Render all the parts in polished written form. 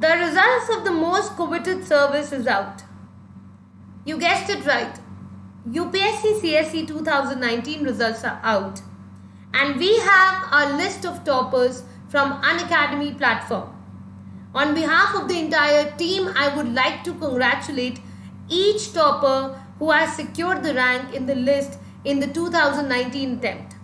The results of the most coveted service is out. You guessed it right. UPSC CSE 2019 results are out. And we have a list of toppers from Unacademy platform. On behalf of the entire team, I would like to congratulate each topper who has secured the rank in the list in the 2019 attempt.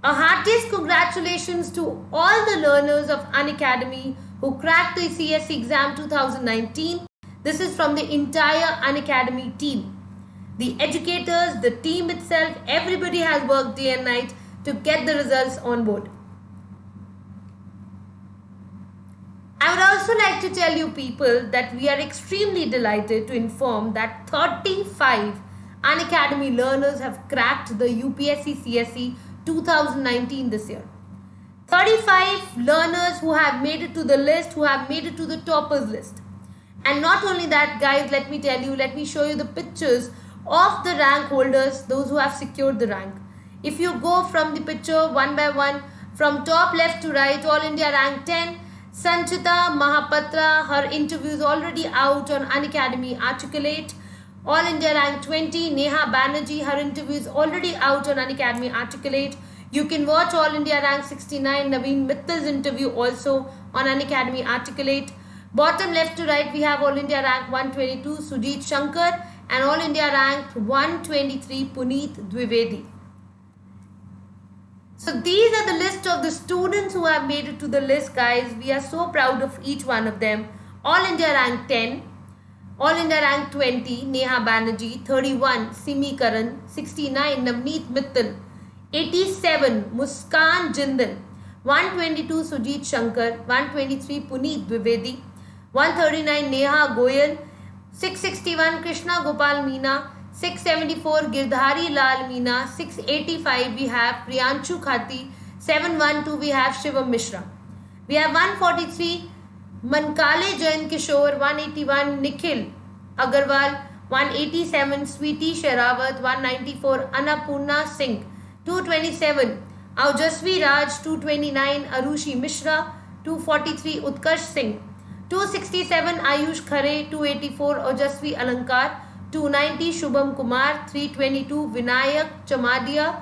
A heartiest congratulations to all the learners of Unacademy who cracked the CSE exam 2019. This is from the entire Unacademy team. The educators, the team itself, everybody has worked day and night to get the results on board. I would also like to tell you people that we are extremely delighted to inform that 35 Unacademy learners have cracked the UPSC CSE 2019 this year. 35 learners who have made it to the list, who have made it to the toppers list. And not only that, guys, let me show you the pictures of the rank holders, those who have secured the rank. If you go from the picture one by one, from top left to right, All India rank 10, Sanchita Mahapatra, her interview is already out on Unacademy Articulate. All India rank 20, Neha Banerjee, her interview is already out on Unacademy Articulate. You can watch All India rank 69, Naveen Mittal's interview also on Unacademy Articulate. Bottom left to right, we have All India rank 122, Sujit Shankar, and All India rank 123, Puneet Dwivedi. So these are the list of the students who have made it to the list, guys. We are so proud of each one of them. All India rank 10, All India rank 20, Neha Banerjee, 31, Simi Karan, 69, Navneet Mittal, 87, Muskan Jindal, 122, Sujit Shankar, 123, Puneet Dwivedi, 139, Neha Goyal, 661, Krishna Gopal Meena, 674, Girdhari Lal Meena, 685, we have Priyanshu Khati, 712, we have Shivam Mishra. We have 143, Mankale Jain Kishore, 181, Nikhil Agarwal, 187, Sweetie Sherawat, 194, Annapurna Singh, 227, Aujasvi Raj, 229, Arushi Mishra, 243, Utkarsh Singh, 267, Ayush Khare, 284, Ojasvi Alankar, 290, Shubham Kumar, 322, Vinayak Chamadia,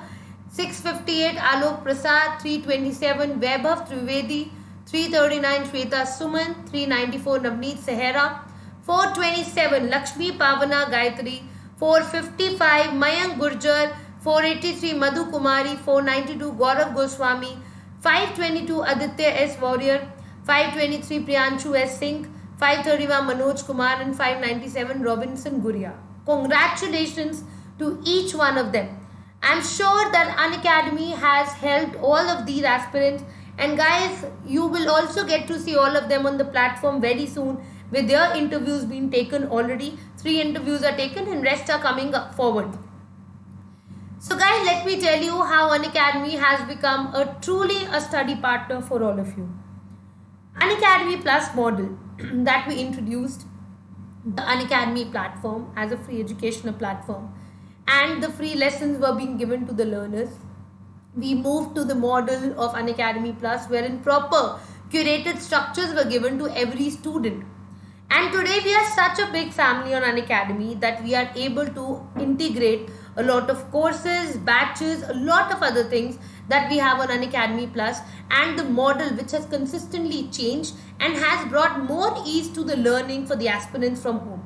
658, Alok Prasad, 327, Vaibhav Trivedi, 339, Shweta Suman, 394, Navneet Sehera, 427, Lakshmi Pavana Gayatri, 455, Mayank Gurjar, 483, Madhu Kumari, 492, Gaurav Goswami, 522, Aditya S. Warrior, 523, Priyanshu S. Singh, 531, Manoj Kumar, and 597, Robinson Guria. Congratulations to each one of them. I'm sure that Unacademy has helped all of these aspirants, and guys, you will also get to see all of them on the platform very soon with their interviews being taken already. 3 interviews are taken and rest are coming up forward. So guys, let me tell you how Unacademy has become truly a study partner for all of you. Unacademy Plus model that we introduced, the Unacademy platform as a free educational platform, and the free lessons were being given to the learners. We moved to the model of Unacademy Plus, wherein proper curated structures were given to every student. And today we are such a big family on Unacademy that we are able to integrate a lot of courses, batches, a lot of other things that we have on Unacademy Plus, and the model which has consistently changed and has brought more ease to the learning for the aspirants from home.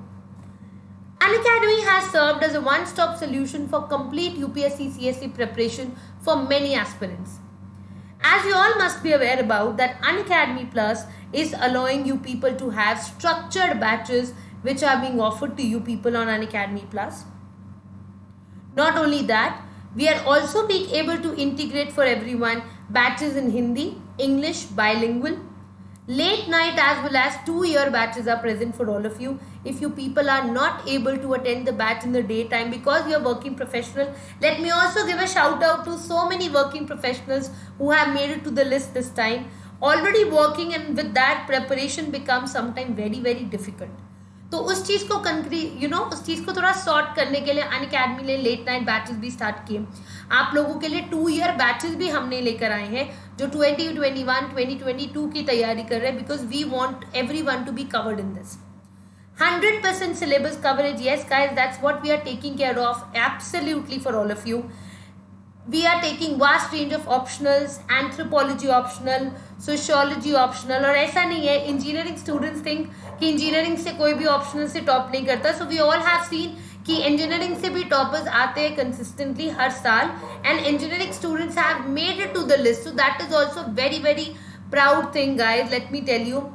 Unacademy has served as a one-stop solution for complete UPSC CSE preparation for many aspirants. As you all must be aware about that Unacademy Plus is allowing you people to have structured batches which are being offered to you people on Unacademy Plus. Not only that, we are also being able to integrate for everyone batches in Hindi, English, bilingual, late night as well as 2-year batches are present for all of you. If you people are not able to attend the batch in the daytime because you are working professional, let me also give a shout out to so many working professionals who have made it to the list this time, already working, and with that preparation becomes sometimes very difficult. तो उस चीज़ को उस चीज़ को थोड़ा sort करने के लिए Unacademy ने लेट नाइट बैचेस भी स्टार्ट किए. आप लोगों के लिए 2-year बैचेस भी हमने लेकर आए हैं. जो 2021 2022 की तैयारी कर रहे हैं, because we want every one to be covered in this. 100% syllabus coverage. Yes, guys, that's what we are taking care of absolutely for all of you. We are taking vast range of optionals, anthropology optional, sociology optional. और ऐसा नहीं है engineering students think कि engineering से कोई भी optional से top नहीं करता. So we all have seen कि इंजीनियरिंग से भी टॉपर्स आते हैं कंसिस्टेंटली हर साल, and engineering students have made it to the list. So that is also very very proud thing, guys. Let me tell you.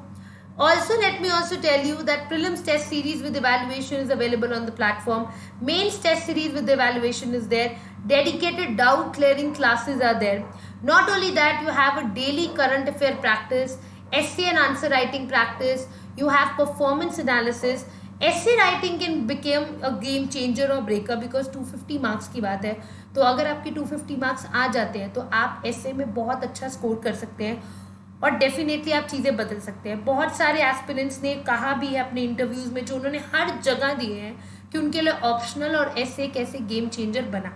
Also, let me also tell you that prelims test series with evaluation is available on the platform. Mains test series with evaluation is there. Dedicated doubt clearing classes are there. Not only that, you have a daily current affair practice, essay and answer writing practice. You have performance analysis. Essay writing can become a game changer or breaker because 250 marks की बात है. तो अगर आपकी 250 marks आ जाते हैं तो आप essay में बहुत अच्छा स्कोर कर सकते हैं और डेफिनेटली आप चीज़ें बदल सकते हैं. बहुत सारे एस्पिरेंट्स ने कहा भी है अपने इंटरव्यूज़ में, जो उन्होंने हर जगह दिए हैं, कि उनके लिए ऑप्शनल और ऐसे कैसे गेम चेंजर बना.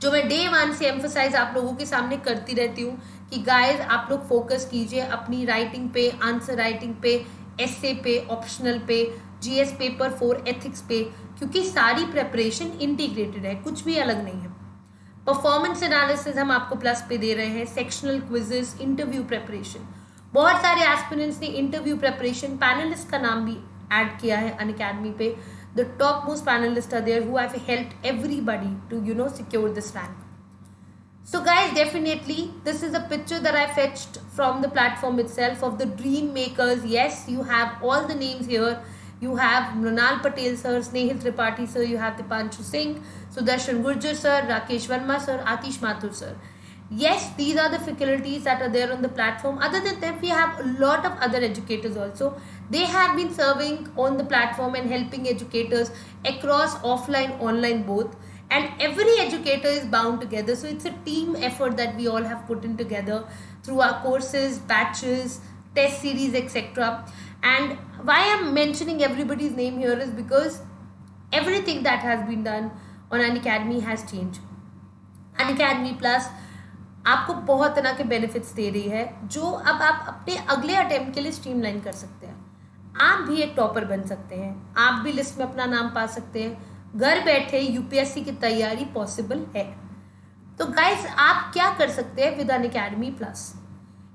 जो मैं डे 1 से एम्फोसाइज आप लोगों के सामने करती रहती हूँ कि गाइस आप लोग फोकस कीजिए अपनी राइटिंग पे, आंसर राइटिंग पे, एसे पे, ऑप्शनल पे, जीएस पेपर 4 एथिक्स पे, क्योंकि सारी प्रेपरेशन इंटीग्रेटेड है, कुछ भी अलग नहीं है. परफॉर्मेंस एनालिसिस हम आपको प्लस पे दे रहे हैं, सेक्शनल क्विजेस, इंटरव्यू प्रेपरेशन. बहुत सारे एस्पिरेंट्स ने इंटरव्यू प्रेपरेशन पैनलिस्ट का नाम भी ऐड किया है अनअकैडमी पे. The top most panelist are there who have helped everybody to secure this rank. So guys, definitely this is a picture that I fetched from the platform itself of the dream makers. Yes, you have all the names here. You have Mrunal Patel sir, Snehil Tripathi sir, you have Dipanshu Singh, Sudarshan Gurjar sir, Rakesh Verma sir, Atish Mathur sir. Yes, these are the faculties that are there on the platform. Other than that, we have a lot of other educators also. They have been serving on the platform and helping educators across offline, online both. And every educator is bound together. So it's a team effort that we all have put in together through our courses, batches, test series, etc. And why I'm mentioning everybody's name here is because everything that has been done on Unacademy has changed. Unacademy Plus आपको बहुत तरह के benefits दे रही है, जो अब आप अपने अगले अटेम्प्ट के लिए स्ट्रीमलाइन कर सकते हैं. आप भी एक टॉपर बन सकते हैं, आप भी लिस्ट में अपना नाम पा सकते हैं. घर बैठे यूपीएससी की तैयारी पॉसिबल है. तो गाइस आप क्या कर सकते हैं विद अनअकैडमी प्लस.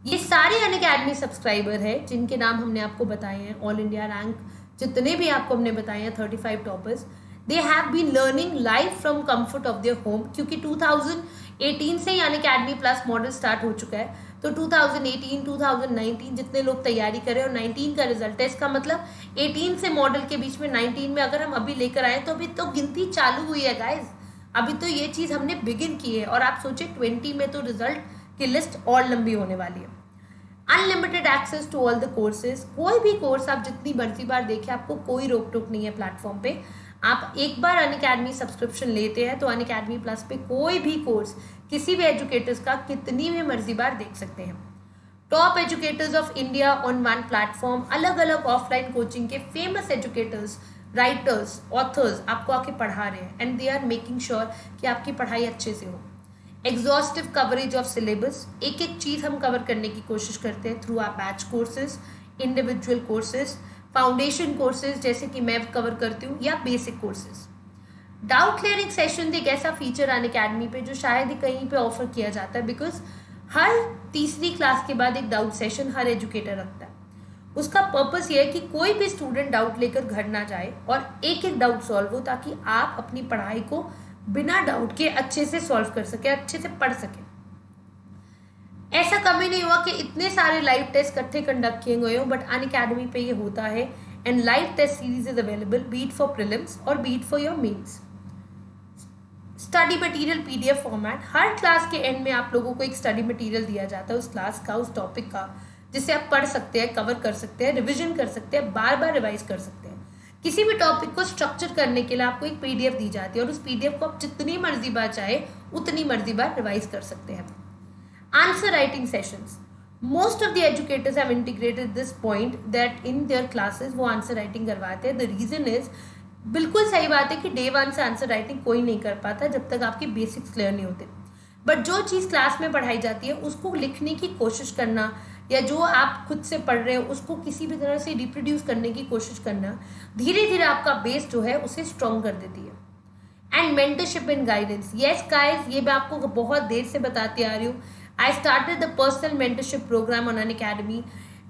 ये सारे अनअकैडमी सब्सक्राइबर है जिनके नाम हमने आपको बताए हैं, ऑल इंडिया रैंक जितने भी आपको हमने बताए हैं 35 toppers. They have been learning live from comfort of their home, क्योंकि 2018 से ही अनअकैडमी प्लस मॉडल स्टार्ट हो चुका है. तो 2018 2019 जितने लोग तैयारी करें और 19 का रिजल्ट है, इसका मतलब 18 से मॉडल के बीच में 19 में अगर हम अभी लेकर आए तो अभी तो गिनती चालू हुई है गाइज. अभी तो ये चीज़ हमने बिगिन की है और आप सोचे 20 में तो रिजल्ट की लिस्ट और लंबी होने वाली है. Unlimited access to all the courses. कोई भी कोर्स आप जितनी मर्जी बार देखें, आपको कोई रोक टोक नहीं है प्लेटफॉर्म पे. आप एक बार अनअकैडमी सब्सक्रिप्शन लेते हैं तो अनअकैडमी प्लस पे कोई भी कोर्स किसी भी एजुकेटर्स का कितनी भी मर्जी बार देख सकते हैं. Top educators of India on one platform. अलग अलग ऑफलाइन कोचिंग के फेमस एजुकेटर्स, राइटर्स, ऑथर्स आपको आके पढ़ा रहे हैं and they are making sure कि आपकी पढ़ाई अच्छे से हो. Exhaustive coverage of syllabus. एक एक चीज़ हम कवर करने की कोशिश करते हैं through our batch courses, individual courses, foundation courses जैसे कि मैं कवर करती हूँ, या basic courses. Doubt clearing session एक ऐसा फीचर अनअकैडमी पे जो शायद ही कहीं पे ऑफर किया जाता है, बिकॉज हर तीसरी क्लास के बाद एक डाउट सेशन हर एजुकेटर रखता है. उसका पर्पस ये है कि कोई भी स्टूडेंट डाउट लेकर घर ना जाए और एक एक डाउट सॉल्व हो, ताकि आप अपनी पढ़ाई को बिना डाउट के अच्छे से सॉल्व कर सके, अच्छे से पढ़ सके. ऐसा कभी नहीं हुआ कि इतने सारे लाइव टेस्ट इकट्ठे कंडक्ट किए गए हो, बट अनअकैडमी पे ये होता है. And live test series is available beat for prelims और beat for your mains. Study material PDF format. हर क्लास के एंड में आप लोगों को एक स्टडी मटेरियल दिया जाता है उस क्लास का, उस टॉपिक का, जिसे आप पढ़ सकते हैं, कवर कर सकते हैं, रिविजन कर सकते हैं, बार बार रिवाइज कर सकते हैं. किसी भी टॉपिक को स्ट्रक्चर करने के लिए आपको एक पीडीएफ दी जाती है और उस पीडीएफ को आप जितनी मर्जी बार चाहे उतनी मर्जी बार रिवाइज कर सकते हैं. Answer writing sessions. Most of the educators have integrated this point that in their classes वो आंसर राइटिंग करवाते हैं. द रीजन इज, बिल्कुल सही बात है कि डे 1 से आंसर राइटिंग कोई नहीं कर पाता जब तक आपके बेसिक्स क्लियर नहीं होते. बट जो चीज़ क्लास में पढ़ाई जाती है उसको लिखने की कोशिश करना, या जो आप खुद से पढ़ रहे हो उसको किसी भी तरह से रिप्रोड्यूस करने की कोशिश करना, धीरे धीरे आपका बेस जो है उसे स्ट्रॉन्ग कर देती है। And mentorship and guidance, yes guys, ये मैं आपको बहुत देर से बताती आ रही हूँ। I started the personal mentorship program on Unacademy,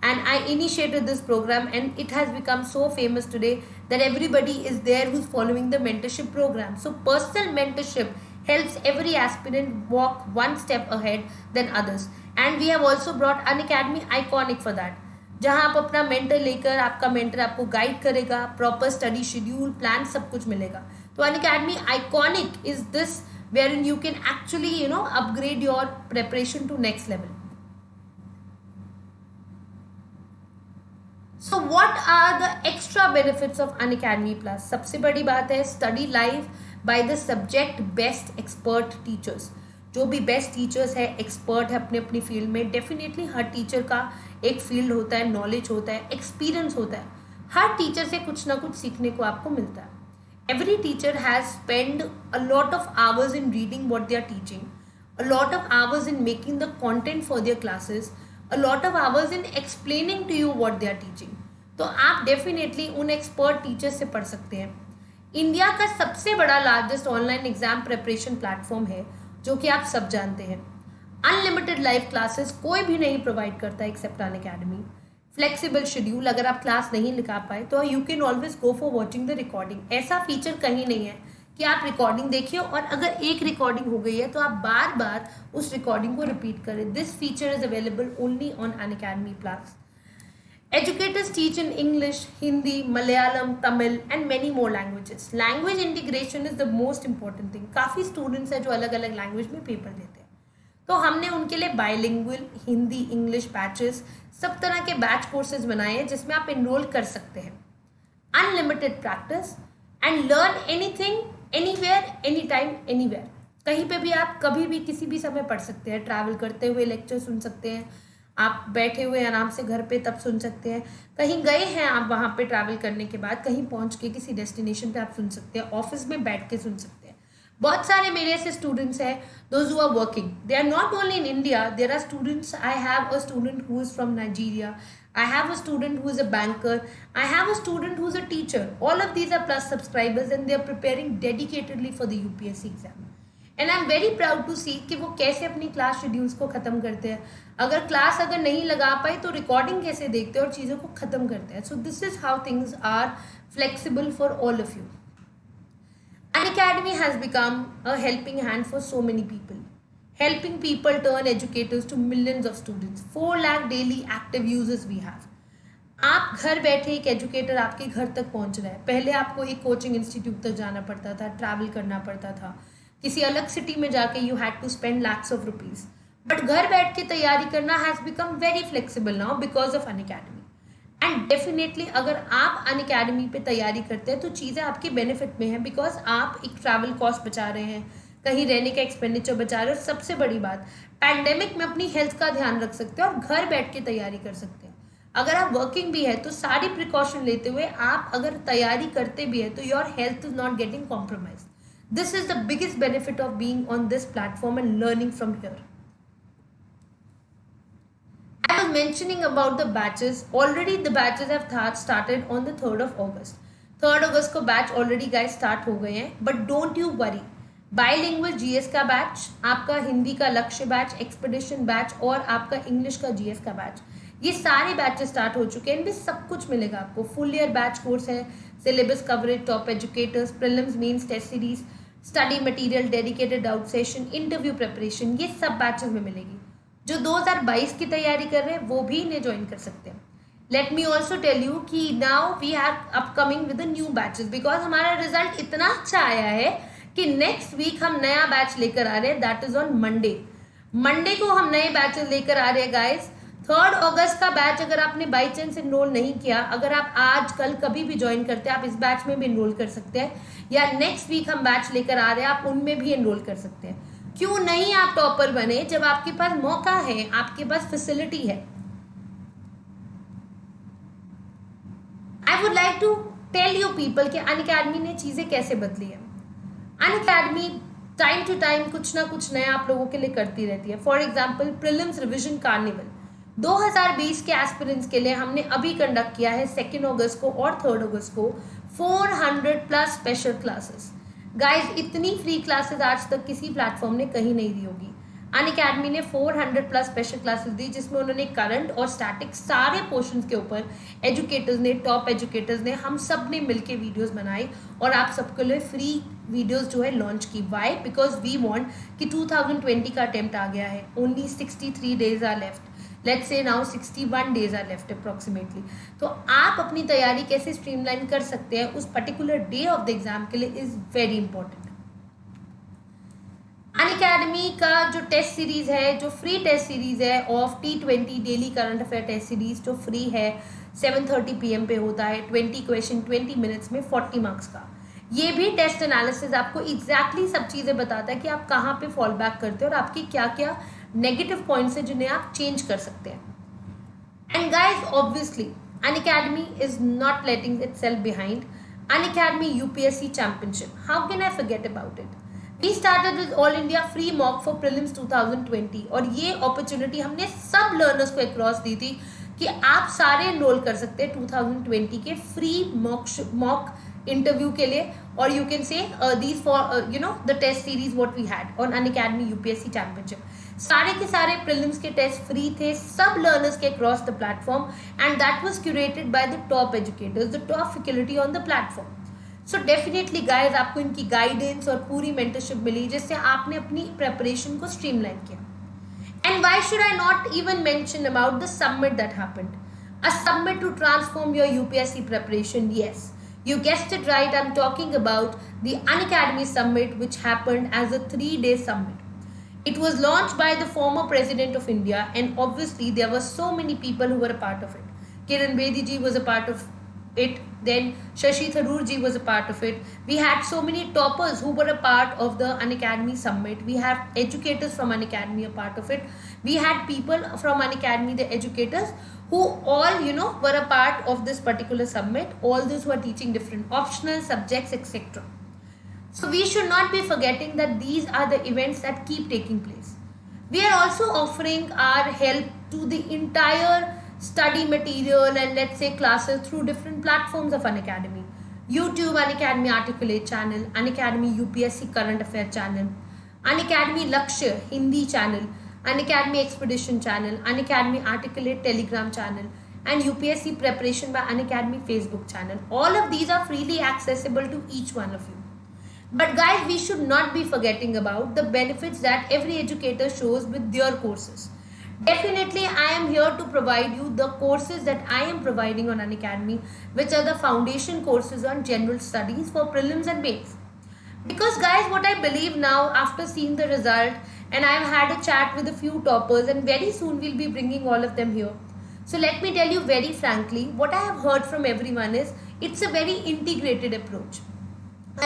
and I initiated this program, and it has become so famous today that everybody is there who's following the mentorship program. So personal mentorship helps every aspirant walk one step ahead than others, and we have also brought Unacademy Iconic for that, जहां आप अपना mentor लेकर, आपका mentor आपको guide करेगा, proper study schedule plan सब कुछ मिलेगा। तो Unacademy Iconic is this wherein you can actually upgrade your preparation to next level. So what are the extra benefits of Unacademy Plus? सबसे बड़ी बात है study live by the subject best expert teachers. जो भी best teachers है, expert है अपने अपनी फील्ड में। डेफिनेटली हर टीचर का एक फील्ड होता है, नॉलेज होता है, एक्सपीरियंस होता है। हर टीचर से कुछ ना कुछ सीखने को आपको मिलता है। Every teacher has spend a lot of hours in reading what they are teaching, a lot of hours in making the content for their classes, a lot of hours in explaining to you what they are teaching. तो आप definitely उन expert teachers से पढ़ सकते हैं। India का सबसे बड़ा largest online exam preparation platform है, जो कि आप सब जानते हैं। अनलिमिटेड लाइव क्लासेस कोई भी नहीं प्रोवाइड करता एक्सेप्ट अनअकैडमी। फ्लेक्सिबल शेड्यूल, अगर आप क्लास नहीं लिखा पाए तो you can always go for watching the recording. ऐसा फीचर कहीं नहीं है कि आप रिकॉर्डिंग देखिए और अगर एक रिकॉर्डिंग हो गई है तो आप बार बार उस रिकॉर्डिंग को रिपीट करें। This feature is available only on Unacademy plus. Educators teach in English, Hindi, Malayalam, Tamil and many more languages. Language integration is the most important thing. काफ़ी स्टूडेंट्स हैं जो अलग अलग लैंग्वेज में पेपर देते हैं, तो हमने उनके लिए बाइलिंगुअल हिंदी इंग्लिश बैचेस, सब तरह के बैच कोर्सेज बनाए हैं जिसमें आप इनरोल कर सकते हैं। Unlimited practice and learn anything anywhere any time anywhere. कहीं पे भी आप कभी भी किसी भी समय पढ़ सकते हैं। ट्रैवल करते हुए लेक्चर सुन सकते हैं, आप बैठे हुए आराम से घर पे तब सुन सकते हैं, कहीं गए हैं आप वहाँ पे ट्रैवल करने के बाद, कहीं पहुँच के किसी डेस्टिनेशन पे आप सुन सकते हैं, ऑफिस में बैठ के सुन सकते हैं। बहुत सारे मेरे ऐसे स्टूडेंट्स हैं those who are working, they are not only in India, there are students, I have a student who is from Nigeria, I have a student who is a banker, I have a student who is a teacher. All of these are Plus subscribers and they are preparing dedicatedly for the UPSC exam. And I am very proud to see कि वो कैसे अपनी class schedules को ख़त्म करते हैं। अगर class अगर नहीं लगा पाए तो रिकॉर्डिंग कैसे देखते हैं और चीज़ों को ख़त्म करते हैं। So this is how things are flexible for all of you. Unacademy has become a helping hand for so many people. Helping people turn educators to millions of students. 4 lakh daily active users we have. आप घर बैठे एक educator आपके घर तक पहुंच रहा है। पहले आपको एक कोचिंग इंस्टीट्यूट तक जाना पड़ता था, ट्रैवल करना पड़ता था, किसी अलग सिटी में जाके you had to spend lakhs of rupees. But घर बैठ के तैयारी करना has become very flexible now because of Unacademy. And definitely अगर आप अनअकैडमी पे तैयारी करते हैं तो चीज़ें आपके बेनिफिट में हैं, बिकॉज आप एक ट्रैवल कॉस्ट बचा रहे हैं, कहीं रहने का एक्सपेंडिचर बचा रहे हो। सबसे बड़ी बात, पैंडेमिक में अपनी हेल्थ का ध्यान रख सकते हैं और घर बैठ के तैयारी कर सकते हैं। अगर आप वर्किंग भी है तो सारी प्रिकॉशन लेते हुए आप अगर तैयारी करते भी है तो your health is not getting compromise. This is the biggest benefit of being on this platform and learning from here. I was mentioning about the batches. Already the batches have started on the 3rd of August. 3rd अगस्त को batch already guys start हो गए हैं, but don't you worry. Bilingual GS का batch, आपका हिंदी का लक्ष्य batch, expedition batch और आपका इंग्लिश का जीएस का बैच, ये सारे बैचेस स्टार्ट हो चुके हैं। इनमें सब कुछ मिलेगा आपको। फुल ईयर बैच कोर्स है, syllabus coverage, top educators, prelims mains test series, study material, dedicated doubt session, interview preparation, ये सब बैचेस में मिलेगी। जो 2022 की तैयारी कर रहे हैं वो भी इन्हें ज्वाइन कर सकते हैं। Let me also tell you कि now we are upcoming with new batches, because हमारा रिजल्ट इतना अच्छा आया है कि नेक्स्ट वीक हम नया बैच लेकर आ रहे हैं, दैट इज ऑन मंडे को हम नए बैचेस लेकर आ रहे हैं गाइस। 3rd अगस्त का बैच अगर आपने बाई चांस इनरोल नहीं किया, अगर आप आज कल कभी भी ज्वाइन करते हैं आप इस बैच में भी इनरोल कर सकते हैं, या नेक्स्ट वीक हम बैच लेकर आ रहे हैं आप उनमें भी इनरोल कर सकते हैं। क्यों नहीं आप टॉपर बने जब आपके पास मौका है, आपके पास फैसिलिटी है। I would like to tell you people कि अनअकैडमी ने चीजें कैसे बदली है। अनअकैडमी टाइम टू टाइम कुछ ना कुछ नया आप लोगों के लिए करती रहती है. For example prelims revision carnival 2020 के एस्पिरेंट्स के लिए हमने अभी कंडक्ट किया है 2 अगस्त को और 3 अगस्त को 400 प्लस स्पेशल क्लासेस. गाइज इतनी फ्री क्लासेस आज तक किसी प्लेटफॉर्म ने कहीं नहीं दी होगी. अनअकैडमी ने 400 प्लस स्पेशल क्लासेस दी जिसमें उन्होंने करंट और स्टैटिक सारे पोर्शंस के ऊपर एजुकेटर्स ने, टॉप एजुकेटर्स ने, हम सब ने मिलकर वीडियोस बनाई और आप सबके लिए फ्री वीडियोस जो है लॉन्च की. वाई? बिकॉज वी वांट कि 2020 का अटेम्प्ट आ गया है. Only 63 days are left. Let's say now 61 days are left approximately. तो आप अपनी तैयारी कैसे स्ट्रीमलाइन कर सकते हैं उस particular day of the exam के लिए इज वेरी इंपॉर्टेंट. अनअकैडमी का जो टेस्ट सीरीज है, जो फ्री टेस्ट सीरीज है of T20 daily current affair test series जो फ्री है 7:30 PM पे होता है. 20 क्वेश्चन 20 मिनट्स में 40 मार्क्स का. ये भी टेस्ट एनालिसिस आपको एग्जैक्टली सब चीज़ें बताता है कि आप कहाँ पे फॉल बैक करते हो और आपके क्या क्या नेगेटिव पॉइंट्स हैं जिन्हें आप चेंज कर सकते हैं. And guys obviously Unacademy is not letting itself behind. Unacademy UPSC championship, how can I forget about it. We started with all India free mock for prelims 2020 और ये अपॉर्चुनिटी हमने सब लर्नर्स को अक्रॉस दी थी कि आप सारे enrol कर सकते हैं 2020 के फ्री मॉक इंटरव्यू के लिए. और you can see these for the test series what we had on Unacademy UPSC championship. सारे के सारे प्रीलिम्स के टेस्ट फ्री थे सब लर्नर्स के across the platform and that was curated by the top educators, the top faculty on the platform. So definitely guys आपको इनकी guidance और पूरी मेंटरशिप मिली जिससे आपने अपनी प्रेपरेशन को स्ट्रीमलाइन किया. And why should I not even mention about the summit that happened. A summit to transform your UPSC preparation. Yes, you guessed it right. I'm talking about the Unacademy Summit which happened as a 3-day summit. It was launched by the former president of India and obviously there were so many people who were a part of it. Kiran Bedi ji was a part of it. Then Shashi Tharoor ji was a part of it. We had so many toppers who were a part of the Unacademy Summit. We have educators from Unacademy a part of it. We had people from Unacademy, the educators, who all were a part of this particular summit. All those who are teaching different optional subjects, etc. So we should not be forgetting that these are the events that keep taking place. We are also offering our help to the entire study material and let's say classes through different platforms of Unacademy. YouTube Unacademy Articulate channel, Unacademy UPSC Current Affair channel, Unacademy Lakshya Hindi channel, Unacademy Expedition channel, Unacademy Articulate Telegram channel, and UPSC Preparation by Unacademy Facebook channel. All of these are freely accessible to each one of you. But guys, we should not be forgetting about the benefits that every educator shows with their courses. Definitely, I am here to provide you the courses that I am providing on Unacademy, which are the foundation courses on general studies for prelims and mains. Because guys, what I believe now after seeing the result, and I have had a chat with a few toppers and very soon we'll be bringing all of them here. So let me tell you very frankly, what I have heard from everyone is, it's a very integrated approach.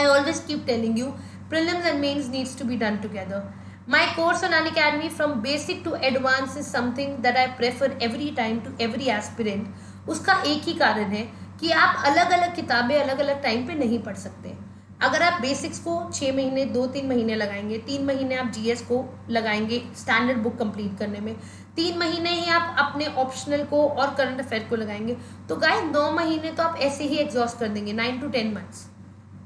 I always keep telling you, prelims and mains needs to be done together. My course on Unacademy from basic to advanced is something that I prefer every time to every aspirant. उसका एक ही कारण है कि आप अलग अलग किताबें अलग अलग टाइम पे नहीं पढ़ सकते. अगर आप बेसिक्स को 6 महीने 2-3 महीने लगाएंगे, 3 महीने आप GS को लगाएंगे स्टैंडर्ड बुक कंप्लीट करने में, 3 महीने ही आप अपने ऑप्शनल को और करंट अफेयर को लगाएंगे, तो गाइस 9 महीने तो आप ऐसे ही एग्जॉस्ट कर देंगे, 9 to 10 months.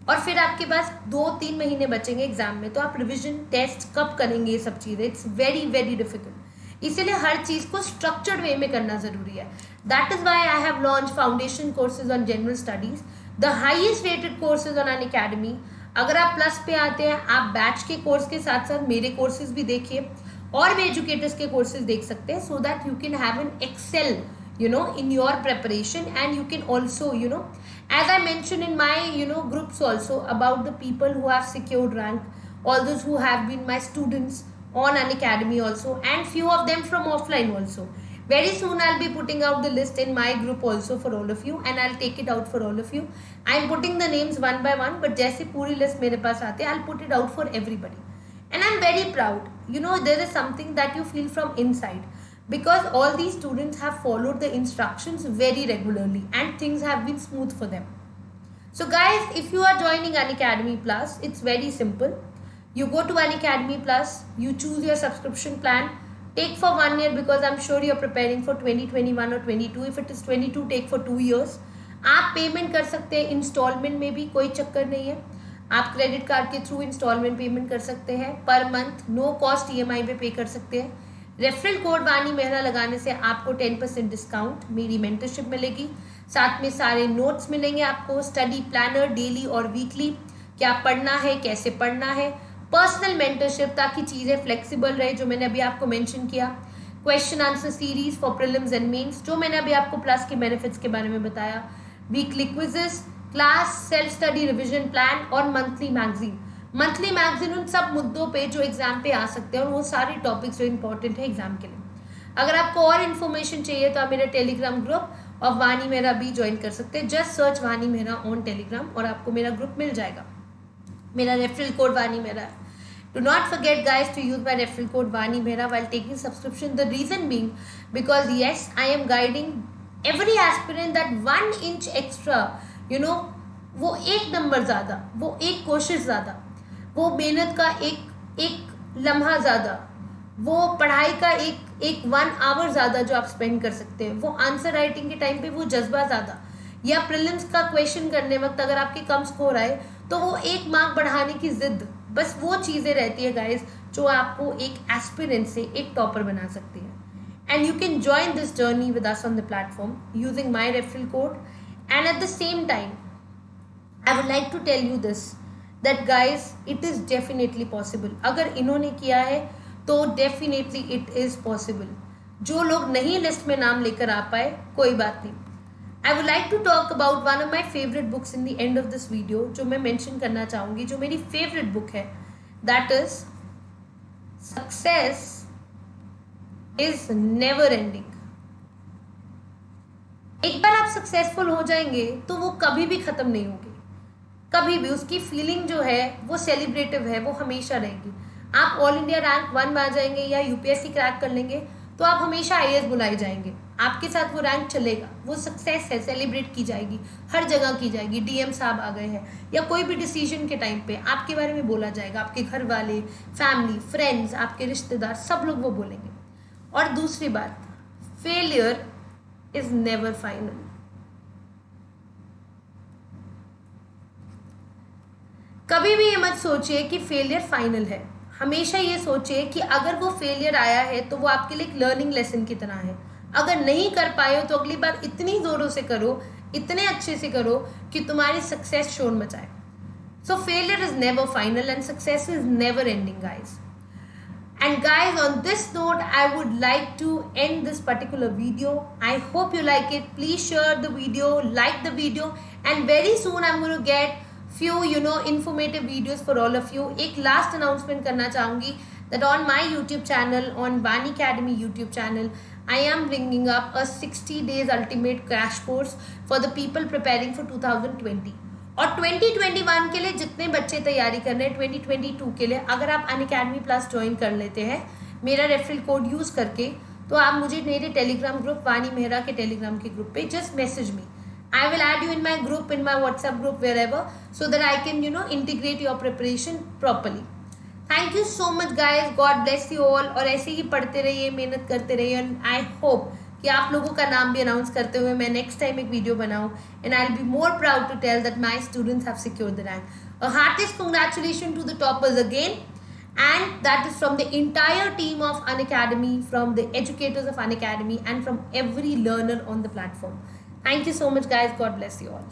और फिर आपके पास 2-3 महीने बचेंगे एग्जाम में, तो आप रिविजन टेस्ट कब करेंगे ये सब चीज़ें. It's very very difficult. इसीलिए हर चीज़ को स्ट्रक्चर्ड वे में करना ज़रूरी है. That is why I have launch foundation courses on general studies, the highest rated courses on Unacademy. अगर आप प्लस पे आते हैं, आप बैच के कोर्स के साथ साथ मेरे कोर्सेज भी देखिए और भी एजुकेटर्स के कोर्सेज देख सकते हैं, so that you can have an excel in your preparation. And you can also as I mentioned in my groups also about the people who have secured rank, all those who have been my students on Unacademy also, and few of them from offline also. Very soon I'll be putting out the list in my group also for all of you, and I'll take it out for all of you. I'm putting the names one by one, but जैसे पूरी list मेरे पास आते, I'll put it out for everybody. And I'm very proud. There is something that you feel from inside, because all these students have followed the instructions very regularly and things have been smooth for them. So guys, if you are joining Unacademy Plus, it's very simple. You go to Unacademy Plus, you choose your subscription plan, take for 1 year because I'm sure you're preparing for 2021 or 22. If it is 22, take for 2 years. आप payment कर सकते हैं instalment में भी, कोई चक्कर नहीं है. आप क्रेडिट कार्ड के थ्रू इंस्टॉलमेंट पेमेंट कर सकते हैं, per month no cost EMI पे पे कर सकते हैं. रेफरल कोड वानी मेहरा लगाने से आपको 10% डिस्काउंट, मेरी मेंटरशिप मिलेगी, साथ में सारे नोट्स मिलेंगे आपको, स्टडी प्लानर डेली और वीकली, क्या पढ़ना है, कैसे पढ़ना है, पर्सनल मेंटरशिप ताकि चीज़ें फ्लेक्सिबल रहे जो मैंने अभी आपको मेंशन किया, question answer series for prelims and mains जो मैंने अभी आपको प्लस के बेनिफिट्स के बारे में बताया, weekly quizzes, class, self study revision plan और मंथली मैगजीन. मंथली मैगजीन उन सब मुद्दों पे जो एग्जाम पे आ सकते हैं और वो सारे टॉपिक्स जो इंपॉर्टेंट है एग्जाम के लिए. अगर आपको और इन्फॉर्मेशन चाहिए तो आप मेरा टेलीग्राम ग्रुप और वानी मेहरा भी ज्वाइन कर सकते हैं. जस्ट सर्च वानी मेहरा ऑन टेलीग्राम और आपको मेरा ग्रुप मिल जाएगा. मेरा रेफरल कोड वानी मेहरा है. Do not forget guys to use my referral code Vani Mehra while taking subscription. The reason being because yes, I am guiding every aspirant that 1 inch extra, you know, वो एक number ज़्यादा, वो एक कोशिश ज़्यादा, वो मेहनत का एक लम्हा ज़्यादा, वो पढ़ाई का एक 1 आवर ज़्यादा जो आप स्पेंड कर सकते हैं, वो आंसर राइटिंग के टाइम पे वो जज्बा ज़्यादा, या प्रीलिम्स का क्वेश्चन करने वक्त अगर आपके कम स्कोर आए तो वो 1 मार्क बढ़ाने की जिद, बस वो चीज़ें रहती है गाइस जो आपको एक एस्पिरेंट से एक टॉपर बना सकती है. And you can join this journey with us on the platform using my referral code. And at the same time I would like to tell you this that guys it is definitely possible. अगर इन्होंने किया है तो definitely it is possible. जो लोग नहीं list में नाम लेकर आ पाए कोई बात नहीं. I would like to talk about one of my favorite books in the end of this video जो मैं mention करना चाहूँगी, जो मेरी favorite book है, that is Success is Never Ending. एक बार आप सक्सेसफुल हो जाएंगे तो वो कभी भी ख़त्म नहीं होगी, कभी भी. उसकी फीलिंग जो है वो सेलिब्रेटिव है, वो हमेशा रहेगी. आप ऑल इंडिया रैंक 1 में आ जाएंगे या UPSC क्रैक कर लेंगे तो आप हमेशा IAS बुलाए जाएंगे, आपके साथ वो रैंक चलेगा, वो सक्सेस है, सेलिब्रेट की जाएगी, हर जगह की जाएगी. DM साहब आ गए हैं या कोई भी डिसीजन के टाइम पे आपके बारे में बोला जाएगा, आपके घर वाले, फैमिली, फ्रेंड्स, आपके रिश्तेदार, सब लोग वो बोलेंगे. और दूसरी बात, फेलियर इज नेवर फाइनल. कभी भी ये मत सोचिए कि फेलियर फाइनल है. हमेशा ये सोचिए कि अगर वो फेलियर आया है तो वो आपके लिए एक लर्निंग लेसन की तरह है. अगर नहीं कर पाए हो तो अगली बार इतनी ज़ोरों से करो, इतने अच्छे से करो कि तुम्हारी सक्सेस शोर मचाए. सो failure is never final and success is never ending guys. And guys, on this note, I would like to end this particular video. I hope you like it. Please share the video, like the video, and very soon I'm going to get few informative videos for all of you. एक last announcement करना चाहूँगी that on my YouTube channel, on Vani Academy YouTube channel, I am bringing up a 60 days ultimate crash course for the people preparing for 2020. और 2021 के लिए जितने बच्चे तैयारी कर रहे हैं 2022 के लिए, अगर आप अनअकैडमी प्लस ज्वाइन कर लेते हैं मेरा रेफरल कोड यूज़ करके, तो आप मुझे मेरे टेलीग्राम ग्रुप वानी मेहरा के टेलीग्राम के ग्रुप पे just message me. I will add you in my group, in my WhatsApp group, wherever, so that I can integrate your preparation properly. Thank you so much guys. God bless you all. और ऐसे ही पढ़ते रहिए, मेहनत करते रहिए. And I hope कि आप लोगों का नाम भी अनाउंस करते हुए मैं नेक्स्ट टाइम एक वीडियो बनाऊँ. And I'll be more proud to tell that my students have secured the rank. A heartiest congratulations to the toppers again. And that is from the entire team of Unacademy, from the educators of Unacademy, and from every learner on the platform. Thank you so much guys. God bless you all.